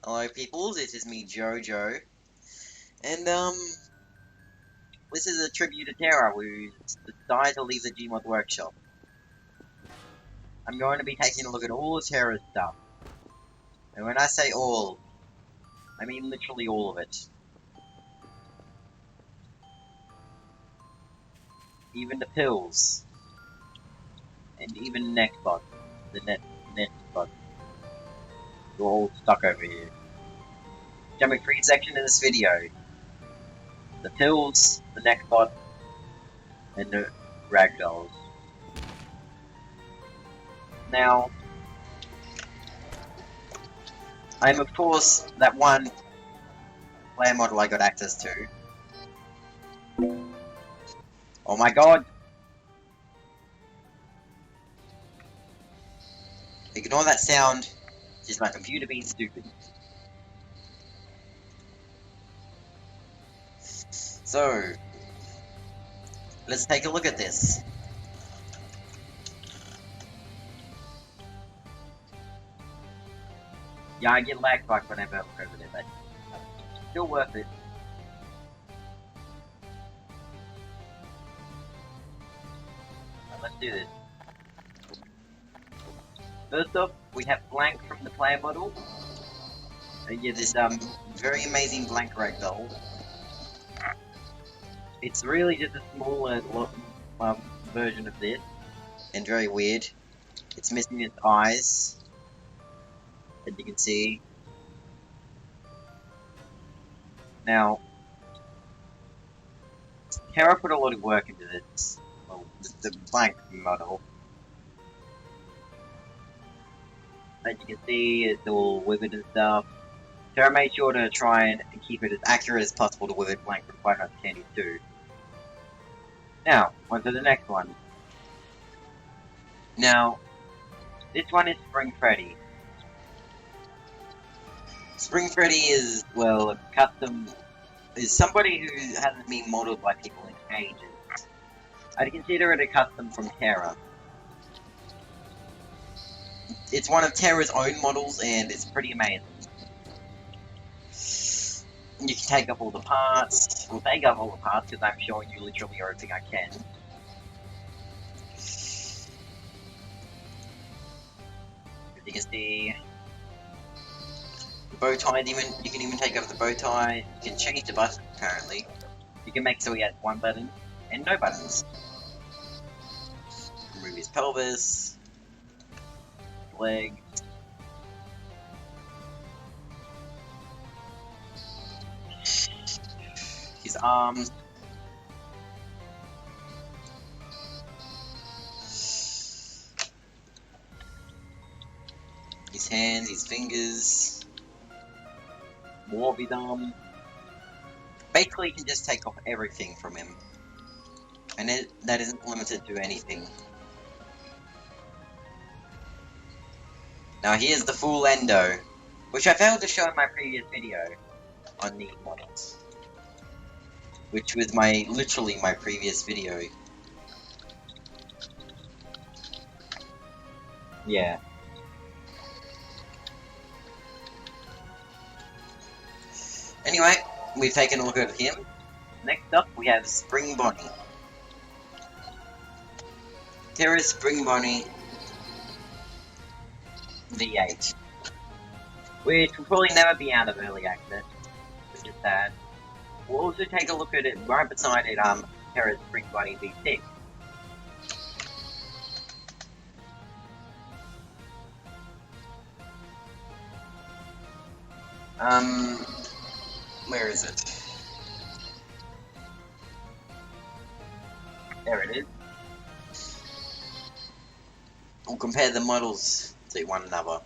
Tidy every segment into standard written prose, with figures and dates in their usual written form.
Hello people, this is me Jojo, and this is a tribute to Terra, who decided to leave the Gmod workshop. I'm going to be taking a look at all of Terra's stuff, and when I say all, I mean literally all of it. Even the pills, and even Nextbot, the Netbot, you're all stuck over here. Jumping free section in this video. The pills, the Nextbot, and the ragdolls. Now, I'm of course that one player model I got access to. Oh my god! Ignore that sound, it's just my computer being stupid. So, let's take a look at this. Yeah, I get lag fucked whenever I look over there, but still worth it. Now, let's do this. First off, we have Blank from the player model. And yeah, this very amazing Blank ragdoll. It's really just a smaller version of this, and very weird. It's missing its eyes, as you can see. Now, Terra put a lot of work into this. Well, the Blank model. As you can see, it's all withered and stuff. Terra made sure to try and keep it as accurate as possible to withered Blank from Five Nights at Candy 2. Now, on to the next one. Now, this one is Spring Freddy. Spring Freddy is, well, a custom... is somebody who hasn't been modeled by people in ages. I'd consider it a custom from Terra. It's one of Terra's own models, and it's pretty amazing. You can take up all the parts. We'll take up all the parts, because I'm showing you literally everything I can. As you can see, the bow tie, you can even take over the bow tie. You can change the button, apparently. You can make so he has one button, and no buttons. Remove his pelvis, leg. His arms. His hands, his fingers. More of his arm. Basically, you can just take off everything from him. And that isn't limited to anything. Now here's the full endo, which I failed to show in my previous video on these models. Which was literally my previous video. Yeah. Anyway, we've taken a look at him. Next up, we have Spring Bonnie. Terra's Spring Bonnie V8. Which will probably never be out of early access, which is sad. We'll also take a look at it right beside it, Terra's Spring Bonnie V6. Where is it? There it is. We'll compare the models to one another.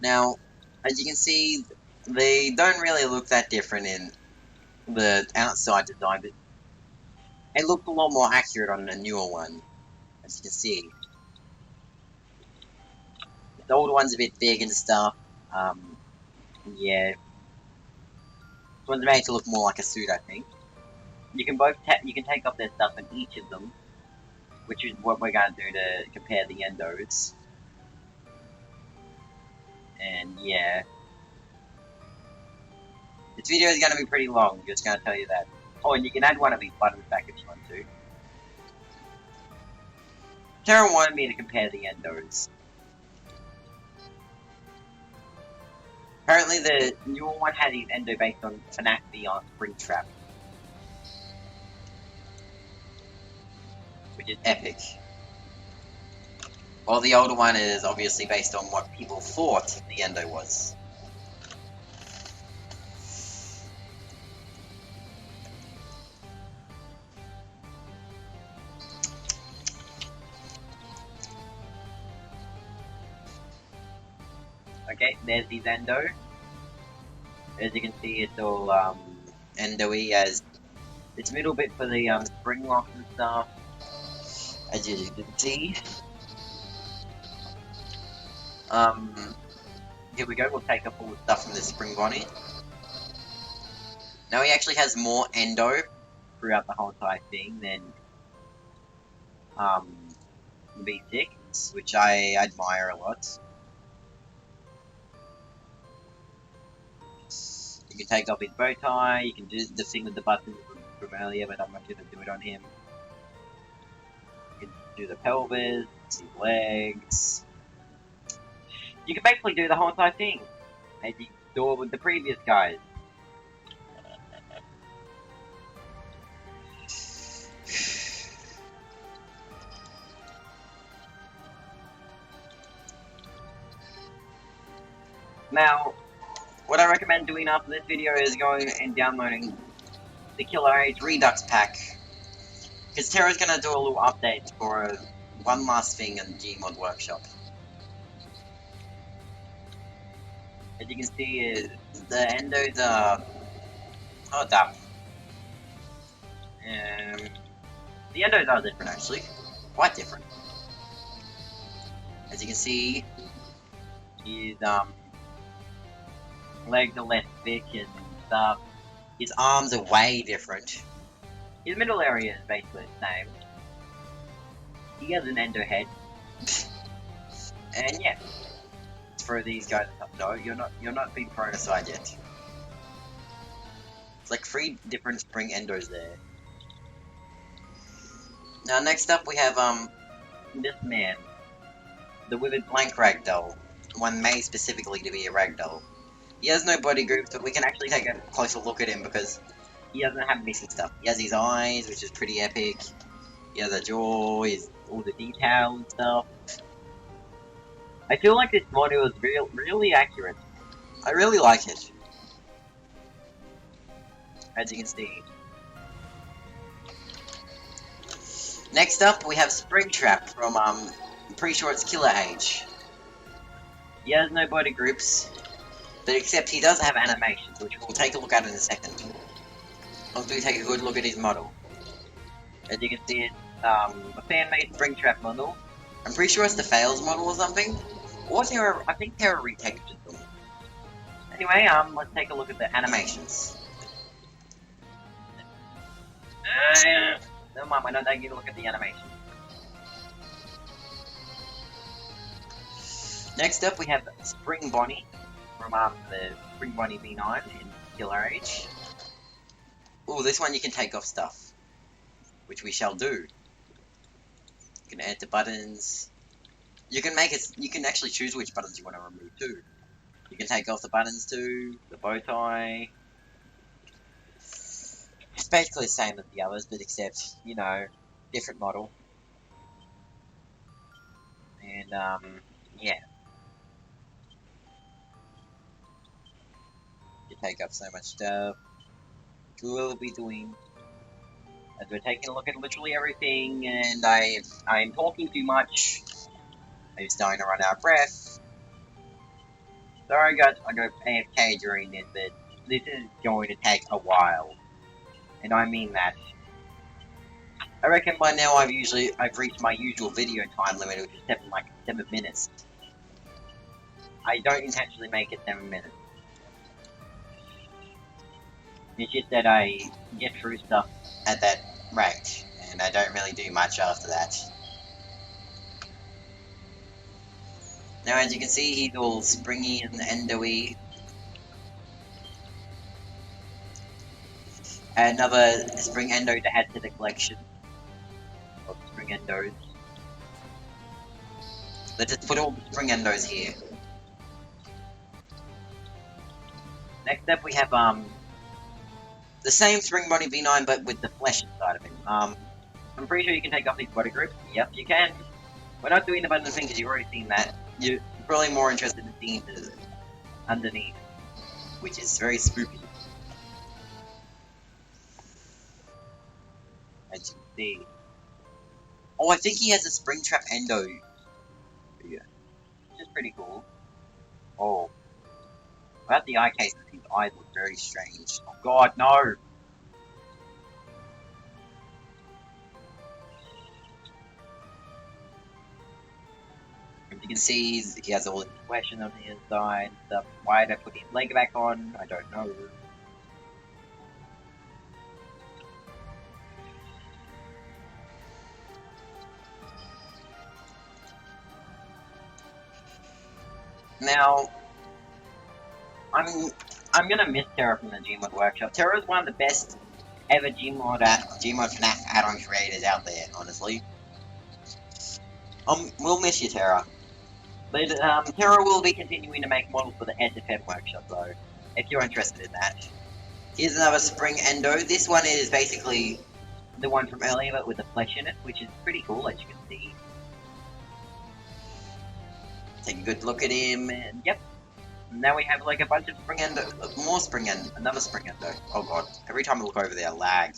Now, as you can see, they don't really look that different in the outside design, but it looked a lot more accurate on the newer one, as you can see. The older one's a bit big and stuff. Yeah. This one's made to look more like a suit, I think. You can take off their stuff in each of them, which is what we're gonna do to compare the endos. And yeah, this video is gonna be pretty long, just gonna tell you that. Oh, and you can add one of these buttons back if you want to. Terra wanted me to compare the endos. Apparently the newer one had his endo based on FNaF Beyond Springtrap, which is epic. While the older one is obviously based on what people thought the endo was. Okay, there's his endo. As you can see, it's all endo-y as it's middle bit for the spring lock and stuff. As you can see. Here we go, we'll take up all the stuff from the spring bonnet. Now he actually has more endo throughout the whole entire thing than V6, which I admire a lot. You can take off his bow tie, you can do the thing with the buttons from earlier, but I'm not going to do it on him. You can do the pelvis, his legs. You can basically do the whole entire thing, as you saw with the previous guys. Now, what I recommend doing after this video is going and downloading the Killer Age Redux pack, because Terra's going to do a little update for one last thing in Gmod Workshop. As you can see, the endos are up. The endos are different actually, quite different. As you can see, his legs are less thick and stuff. His arms are way different. His middle area is basically the same. He has an endo head. And yeah, throw these guys up. No, you're not being thrown aside yet. It's like 3 different spring endos there. Now next up we have this man, the withered blank ragdoll, one made specifically to be a ragdoll. He has no body groups, but we can actually take a closer look at him because he doesn't have missing stuff. He has his eyes, which is pretty epic. He has a jaw, he has all the detail and stuff. I feel like this model is really accurate. I really like it. As you can see. Next up, we have Springtrap from, I'm pretty sure it's Killer Age. He has no body groups. But except he does have animations, which we'll take a look at in a second. I'll take a good look at his model. As you can see, it's a fan-made Springtrap model. I'm pretty sure it's the Fails model or something. Or Terra, I think Terra retextured them. Anyway, let's take a look at the animations. Never mind, we're not taking a look at the animation. Next up, we have Spring Bonnie. From the Spring Bonnie V9 in Killer Age. Oh, this one you can take off stuff, which we shall do. You can add the buttons. You can make it. You can actually choose which buttons you want to remove too. You can take off the buttons too, the bow tie. It's basically the same as the others, but except, you know, different model. And yeah. Take up so much stuff. We'll be doing, as we're taking a look at literally everything, and I'm talking too much. I'm starting to run out of breath. Sorry guys, I go AFK during this, but this is going to take a while, and I mean that. I reckon by now I've reached my usual video time limit, which is 7 minutes. I don't intentionally make it 7 minutes. It's just that I get through stuff at that rate, and I don't really do much after that. Now, as you can see, he's all springy and endoy. Another spring endo to add to the collection of spring endos. Let's just put all the spring endos here. Next up, we have the same spring body V9, but with the flesh inside of it. I'm pretty sure you can take off these body groups. Yep, you can. We're not doing the button thing because you've already seen that. You're probably more interested in seeing the underneath, which is very spooky. As you can see. Oh, I think he has a spring trap endo. Yeah. Which is pretty cool. Oh. About the eye cases, his eyes look very strange. Oh god, no! As you can see, he has all the question on the inside. Stuff. Why did I put his leg back on? I don't know. Now, I'm gonna miss Terra from the Gmod Workshop. Terra is one of the best ever Gmod FNaF add-on creators out there, honestly. We'll miss you, Terra. But Terra will be continuing to make models for the SFM Workshop, though, if you're interested in that. Here's another spring endo. This one is basically the one from earlier, but with the flesh in it, which is pretty cool, as you can see. Take a good look at him, and yep. Now we have like a bunch of spring endo, more spring endo, another spring endo. Oh god, every time I look over there, lag.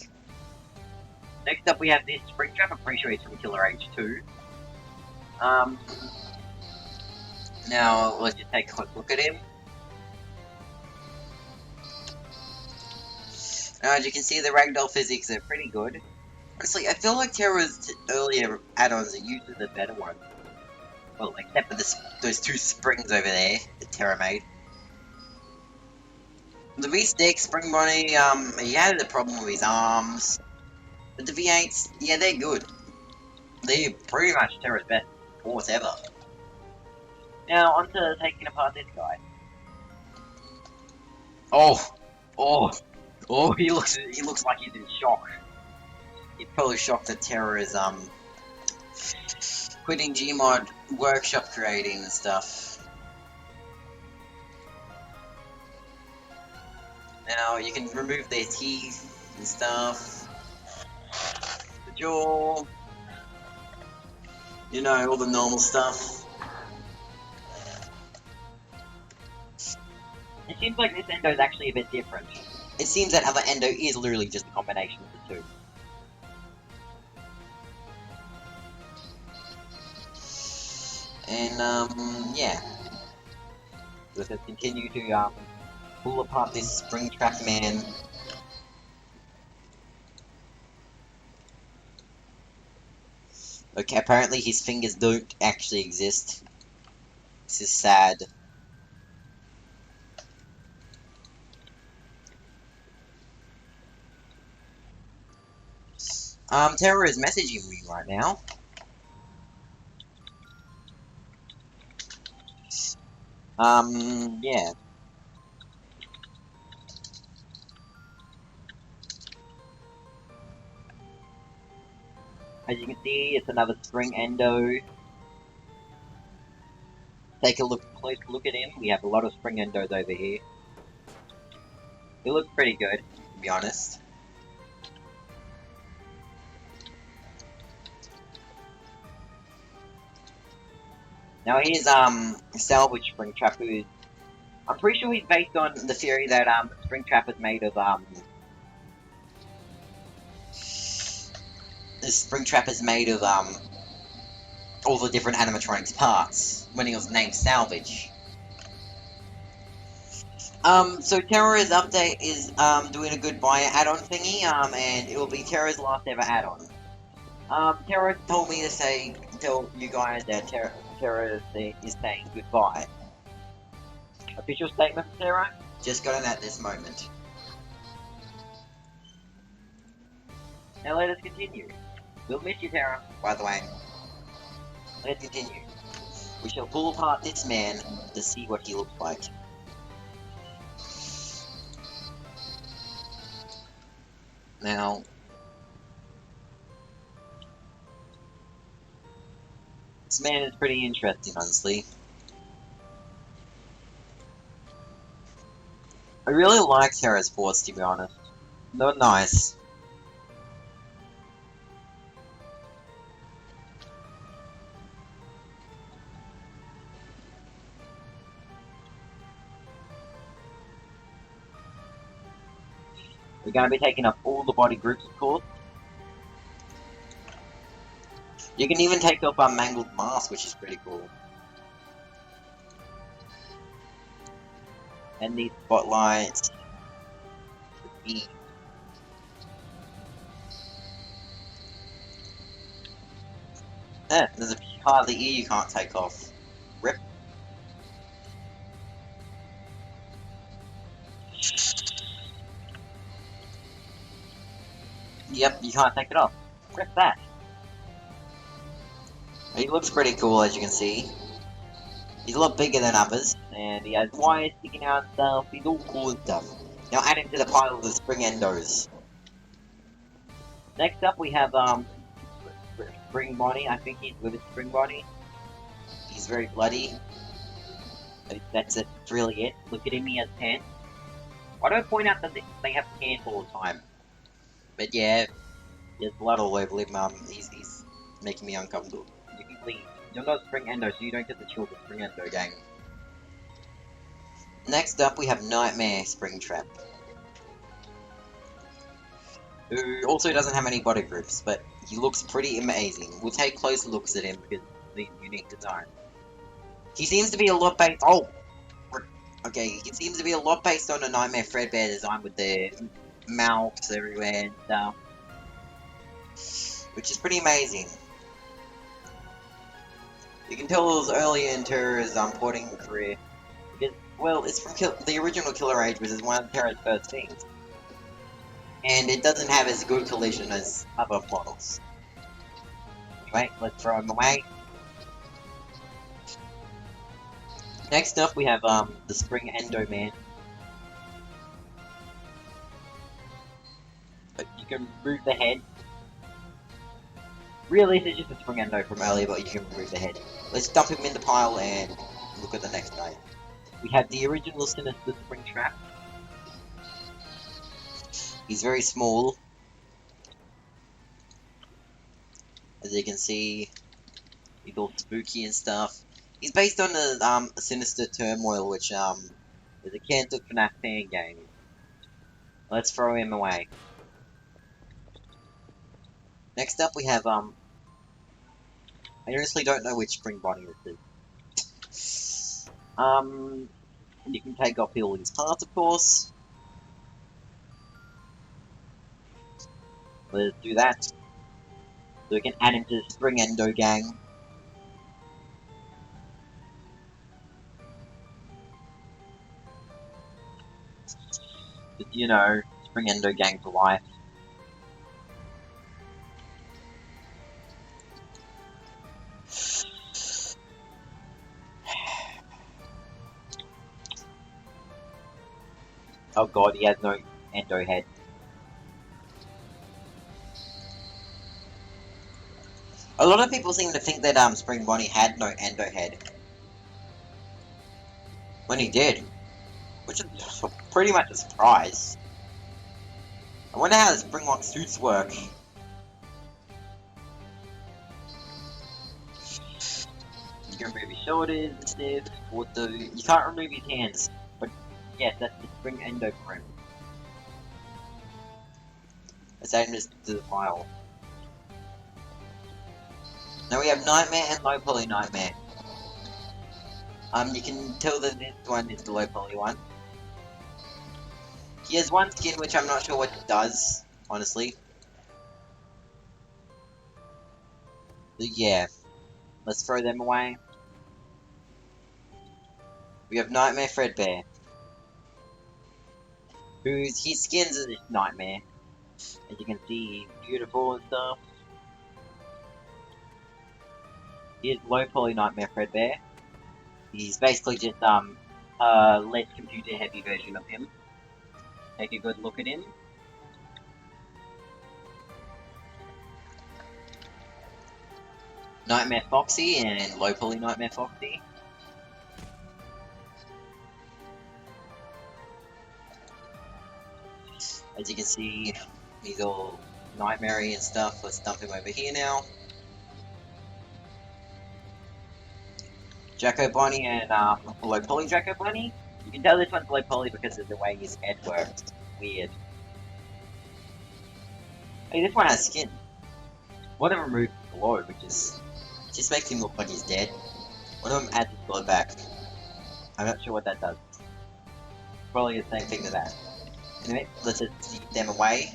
Next up we have this spring trap. I'm pretty sure it's from Killer Age 2. Now let's just take a quick look at him. Now as you can see, the ragdoll physics are pretty good. Honestly, I feel like Terra's earlier add-ons are usually the better ones. Well, except for those two springs over there that Terra made. The V6 spring body, he had a problem with his arms. But the V8s, yeah, they're good. They're pretty much Terra's best horse ever. Now, on to taking apart this guy. Oh, he looks like he's in shock. He's probably shocked that Terra is, quitting Gmod Workshop creating and stuff. Now, you can remove their teeth and stuff. The jaw. You know, all the normal stuff. It seems like this endo is actually a bit different. It seems that other endo is literally just a combination of the two. And, yeah. Let's just continue to, pull apart this spring trap man. Okay, apparently his fingers don't actually exist. This is sad. Terra is messaging me right now. Yeah. As you can see, it's another spring endo. Take a close look at him. We have a lot of spring endos over here. He looks pretty good, to be honest. Now here's Salvage Spring Trap, who I'm pretty sure he's based on the theory that Spring Trap is made of this Spring Trap is made of all the different animatronics parts when he was named Salvage. So Terra's update is doing a goodbye add-on thingy, and it will be Terra's last ever add-on. Terra told me to tell you guys that Terra is saying goodbye. Official statement from Terra? Just got it at this moment. Now let us continue. We'll miss you, Terra. By the way. Let's continue. We shall pull apart this man to see what he looks like. Now, this man is pretty interesting, honestly. I really like Terra's ports, to be honest. They're nice. We're going to be taking up all the body groups, of course. You can even take off our mangled mask, which is pretty cool. And these spotlights. There's a part of the ear you can't take off. Rip. Yep, you can't take it off. Rip that. He looks pretty cool, as you can see. He's a lot bigger than others, and he has wires sticking out and stuff. He's all cool and stuff. Now add him to the pile of the spring endos. Next up, we have Spring Body. I think he's with a Spring Body. He's very bloody. That's really it. Look at him, he has pants. Why do I point out that they have pants all the time? But yeah, there's blood all over him. He's making me uncomfortable. You can leave. You're not Spring Endo, so you don't get the chill of the Spring Endo gang. Next up, we have Nightmare Springtrap, who also doesn't have any body groups, but he looks pretty amazing. We'll take closer looks at him because of the unique design. He seems to be a lot based. Oh, okay. He seems to be a lot based on a Nightmare Fredbear design with the mouths everywhere and stuff, which is pretty amazing. You can tell it was early in Terra's porting career, because, well, it's from the original Killer Age, which is one of Terra's first things. And it doesn't have as good collision as other models. Anyway, let's throw him away. Next up, we have the Spring Endo Man. But you can remove the head. Really, it's just a Spring Endo from earlier, but you can remove the head. Let's dump him in the pile and look at the next guy. We have the original Sinister Springtrap. He's very small. As you can see, he's all spooky and stuff. He's based on the Sinister Turmoil, which is a cancelled FNaF fan game. Let's throw him away. Next up, we have I honestly don't know which Spring Body this is. You can take off all these parts, of course. Let's do that. So we can add him to the Spring Endo gang. But, you know, Spring Endo gang for life. Oh god, he has no Endo head. A lot of people seem to think that Spring Bonnie had no Endo head. When he did. Which is pretty much a surprise. I wonder how the Springlock suits work. You can remove his shoulders and stuff, you can't remove his hands. But yes, that's the Spring Endo for him. Let's add him to the pile. Now we have Nightmare and Low Poly Nightmare. You can tell that this one is the low poly one. He has one skin which I'm not sure what it does, honestly. But yeah, let's throw them away. We have Nightmare Fredbear, his skin's a nightmare. As you can see, he's beautiful and stuff. Here's Low Poly Nightmare Fredbear. He's basically just less computer heavy version of him. Take a good look at him. Nightmare Foxy and low poly Nightmare Foxy. As you can see, he's all nightmare-y and stuff. Let's dump him over here now. Jacko Bonnie and low poly Jacko Bonnie. You can tell this one's low poly because of the way his head works. Weird. Hey, this one has skin. One of them removed the glow, which is just makes him look like he's dead. One of them adds his glow back. I'm not sure what that does. Probably the same thing to that. Anyway, let's just keep them away.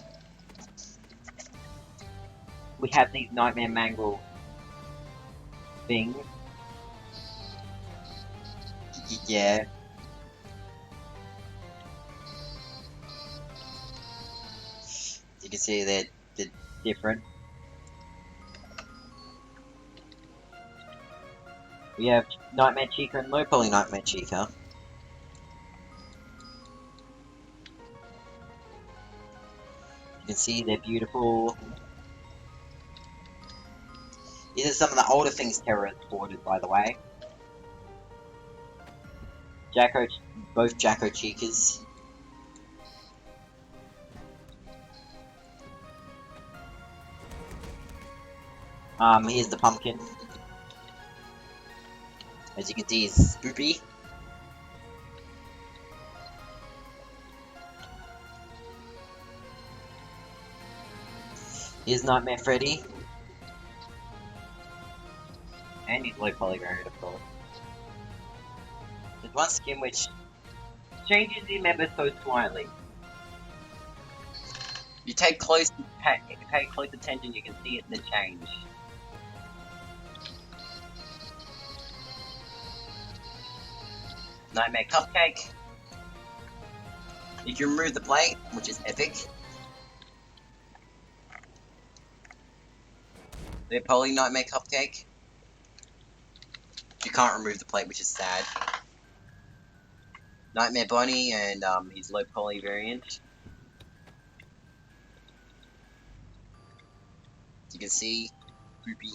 We have these Nightmare Mangle things. Yeah. You can see they're different. We have Nightmare Chica and low poly Nightmare Chica. You can see they're beautiful. These are some of the older things Terra has ported, by the way. Both Jacko Chicas. Here's the pumpkin. As you can see, he's spoopy. Here's Nightmare Freddy. And he's low poly variant, of course. There's one skin which changes him ever so slightly. You take close attention, you can see it in the change. Nightmare Cupcake. You can remove the plate, which is epic. The poly Nightmare Cupcake. You can't remove the plate, which is sad. Nightmare Bonnie and his low poly variant. You can see, poopy.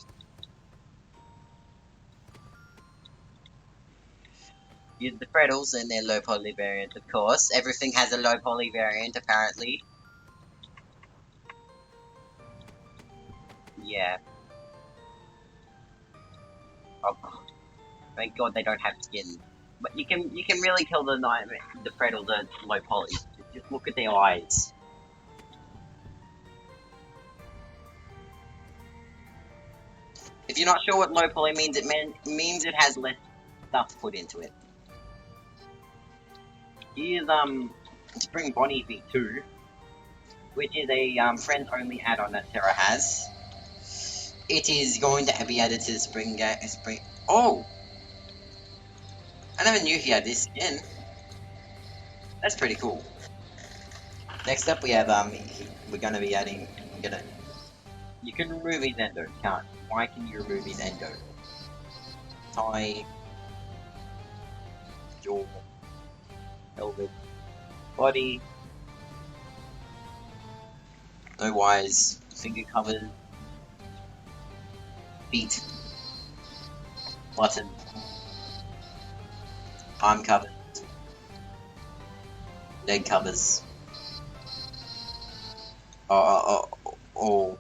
Here's the Freddles and their low poly variant, of course. Everything has a low poly variant, apparently. Yeah. Oh, thank God they don't have skin. But you can really kill the Freddles and low poly. Just look at their eyes. If you're not sure what low poly means, it means it has less stuff put into it. Here's Spring Bonnie V2, which is a friends only add-on that Terra has. It is going to be added to the Spring. Oh, I never knew he had this skin. That's pretty cool. Next up, we have we're gonna be adding. You can remove his endo. Can't. Why can you remove his endo? Tie. Jaw. Velvet. Body. No wires. Finger covers. Feet. Button. Arm covers. Leg covers. Oh. Oh.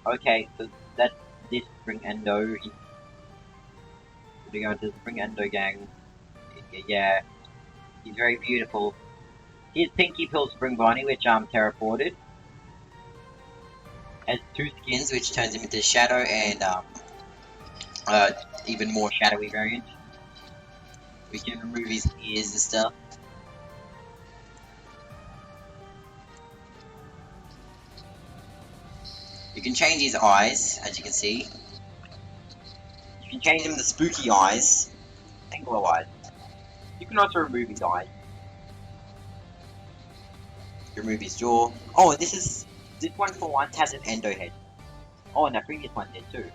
Okay, so that's this Spring Endo. We're going to the Spring Endo gang. Yeah. He's very beautiful. Here's Pinky Pill Spring Bonnie, which Terra ported. Has two skins, which turns him into Shadow and even more shadowy variant. We can remove his ears and stuff. You can change his eyes, as you can see. You can change them to spooky eyes. and glow eyes. You can also remove his eyes. Remove his jaw. Oh, this one for once has an endo head. Oh, and the previous one did too.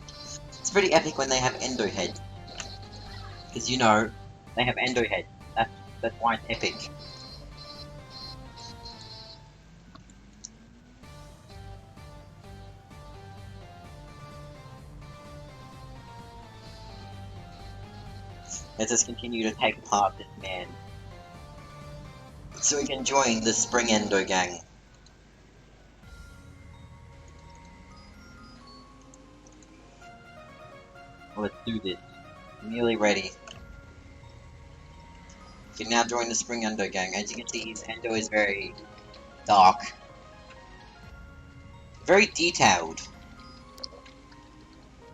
It's pretty epic when they have endo head. Because you know, they have endo head. That's why it's epic. Let's just continue to take apart this man. So we can join the Spring Endo gang. Let's do this. Nearly ready. You can now join the Spring Endo gang. As you can see, his endo is very dark. Very detailed.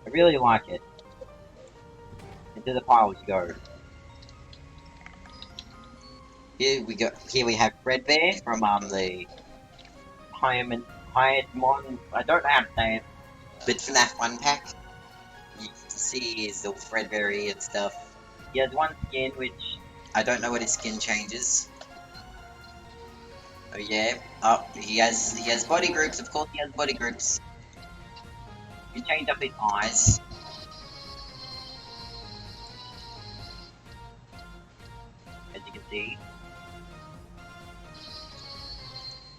I really like it. Into the pile you go. Here we go. Here we have Fredbear from the Gmod. I don't know how to say it. But FNaF 1 pack. You can see his little Fredbear and stuff. He has one skin which I don't know what his skin changes. Oh yeah. Oh, he has body groups. Of course, he has body groups. You can change up his eyes. As you can see.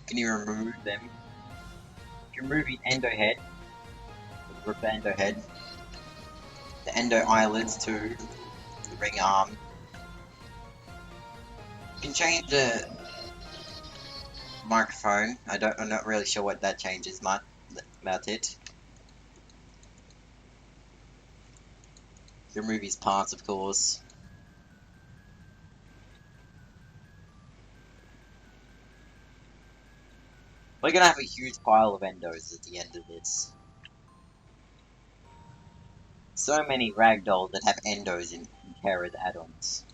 Can you remove them? You can remove his endo head. Rip the endo head. The endo eyelids too. The ring arm. You can change the microphone. I'm not really sure what that changes much about it. You remove his parts, of course. We're gonna have a huge pile of endos at the end of this. So many ragdolls that have endos in Terra's add-ons.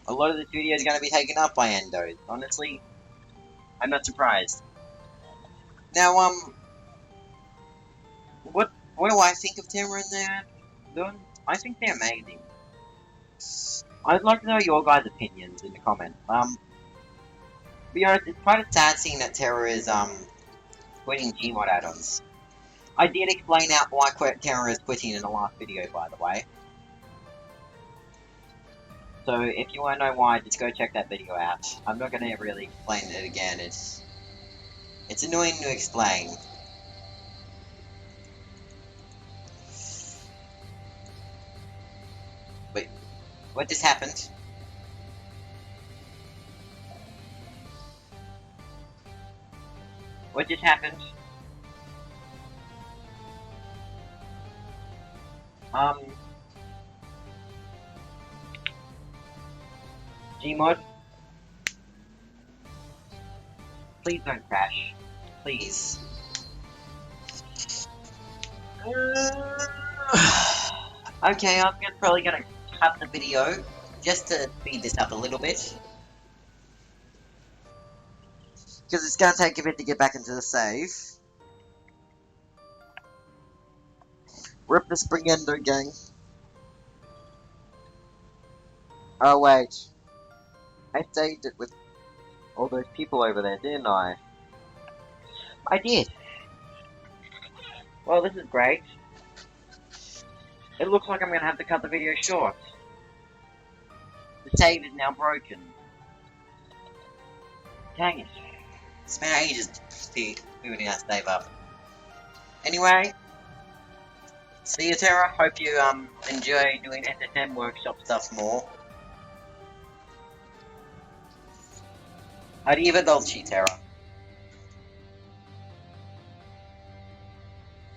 A lot of the studio is gonna be taken up by endos. Honestly, I'm not surprised. Now, what do I think of Terra and their doing? I think they're amazing. I'd like to know your guys' opinions in the comments. To be honest, it's quite a sad seeing that Terra is, quitting Gmod add-ons. I did explain out why Terra is quitting in the last video, by the way. So, if you want to know why, just go check that video out. I'm not going to really explain it again, it's annoying to explain. Wait, what just happened? What just happened? Gmod? Please don't crash. Please. Okay, I'm probably gonna cut the video just to speed this up a little bit. Because it's gonna take a bit to get back into the save. Rip the Spring Endo gang. Oh wait. I saved it with all those people over there, didn't I? I did. Well, this is great. It looks like I'm gonna have to cut the video short. The save is now broken. Dang it. It's been ages to moving that save up. Anyway, see you, Terra. Hope you enjoy doing SSM workshop stuff more. Arrividerci, Terra.